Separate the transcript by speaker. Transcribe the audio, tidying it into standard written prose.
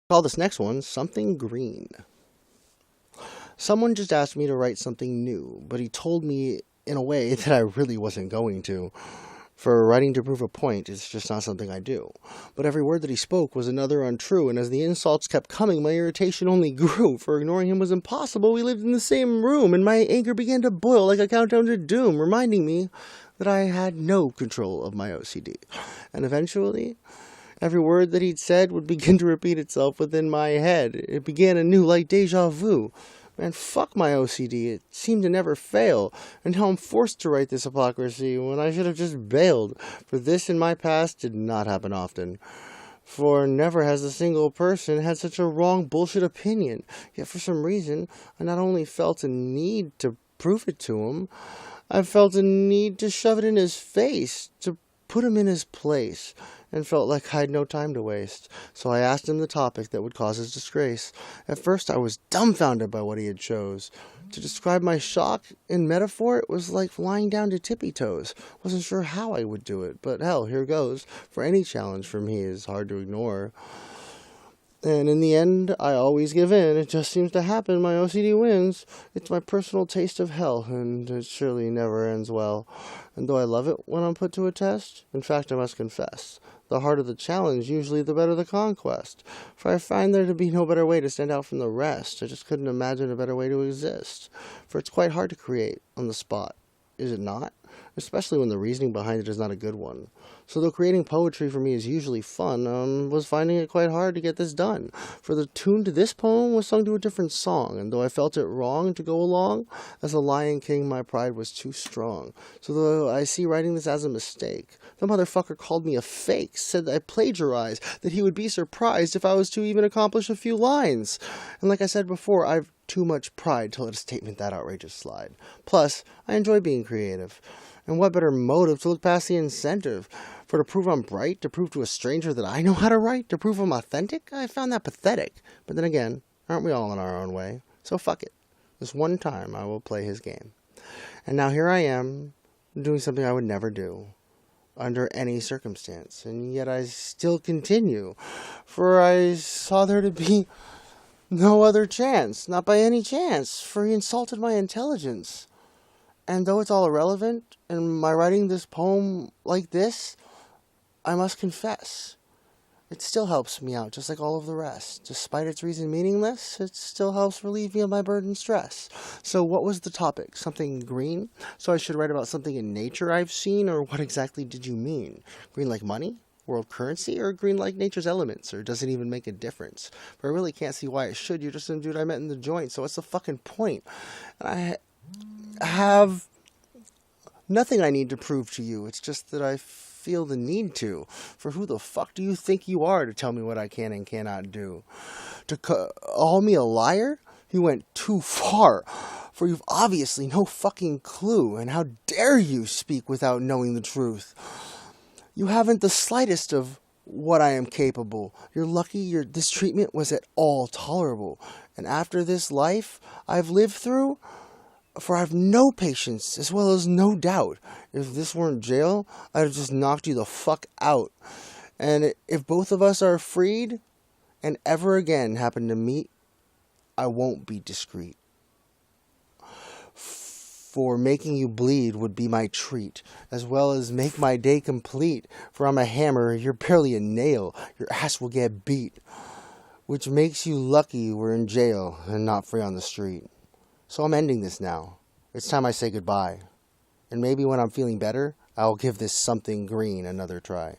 Speaker 1: Call this next one Something Green. Someone just asked me to write something new, but he told me in a way that I really wasn't going to. For writing to prove a point, it's just not something I do. But every word that he spoke was another untrue, and as the insults kept coming, my irritation only grew, for ignoring him was impossible. We lived in the same room, and my anger began to boil like a countdown to doom, reminding me that I had no control of my OCD. And eventually, every word that he'd said would begin to repeat itself within my head. It began anew like deja vu. Man, fuck my OCD. It seemed to never fail. And now I'm forced to write this hypocrisy when I should have just bailed. For this in my past did not happen often. For never has a single person had such a wrong bullshit opinion. Yet for some reason, I not only felt a need to prove it to him, I felt a need to shove it in his face, to put him in his place, and felt like I had no time to waste. So I asked him the topic that would cause his disgrace. At first I was dumbfounded by what he had chose. To describe my shock in metaphor, it was like lying down to tippy toes. Wasn't sure how I would do it, but hell, here goes. For any challenge from me is hard to ignore. And in the end, I always give in. It just seems to happen. My OCD wins. It's my personal taste of hell, and it surely never ends well. And though I love it when I'm put to a test, in fact, I must confess, the harder the challenge, usually the better the conquest. For I find there to be no better way to stand out from the rest. I just couldn't imagine a better way to exist. For it's quite hard to create on the spot. Is it not? Especially when the reasoning behind it is not a good one. So though creating poetry for me is usually fun, was finding it quite hard to get this done. For the tune to this poem was sung to a different song, and though I felt it wrong to go along, as a Lion King my pride was too strong. So though I see writing this as a mistake, the motherfucker called me a fake, said that I plagiarized, that he would be surprised if I was to even accomplish a few lines. And like I said before, I've too much pride to let a statement that outrageous slide. Plus, I enjoy being creative. And what better motive to look past the incentive? For to prove I'm bright, to prove to a stranger that I know how to write, to prove I'm authentic? I found that pathetic. But then again, aren't we all in our own way? So fuck it. This one time I will play his game. And now here I am, doing something I would never do, under any circumstance. And yet I still continue. For I saw there to be no other chance, not by any chance, for he insulted my intelligence. And though it's all irrelevant, in my writing this poem like this, I must confess, it still helps me out just like all of the rest. Despite its reason meaningless, it still helps relieve me of my burden and stress. So what was the topic? Something green? So I should write about something in nature I've seen, or what exactly did you mean? Green like money? World currency? Or green like nature's elements? Or does it even make a difference? But I really can't see why it should. You're just some dude I met in the joint, so what's the fucking point? And I have nothing I need to prove to you. It's just that I feel the need to. For who the fuck do you think you are to tell me what I can and cannot do? To call me a liar? You went too far. For you've obviously no fucking clue. And how dare you speak without knowing the truth? You haven't the slightest of what I am capable. You're lucky this treatment was at all tolerable. And after this life I've lived through, for I've no patience, as well as no doubt. If this weren't jail, I'd have just knocked you the fuck out. And if both of us are freed, and ever again happen to meet, I won't be discreet. For making you bleed would be my treat, as well as make my day complete. For I'm a hammer, you're barely a nail, your ass will get beat. Which makes you lucky we're in jail, and not free on the street. So I'm ending this now. It's time I say goodbye. And maybe when I'm feeling better, I'll give this something green another try.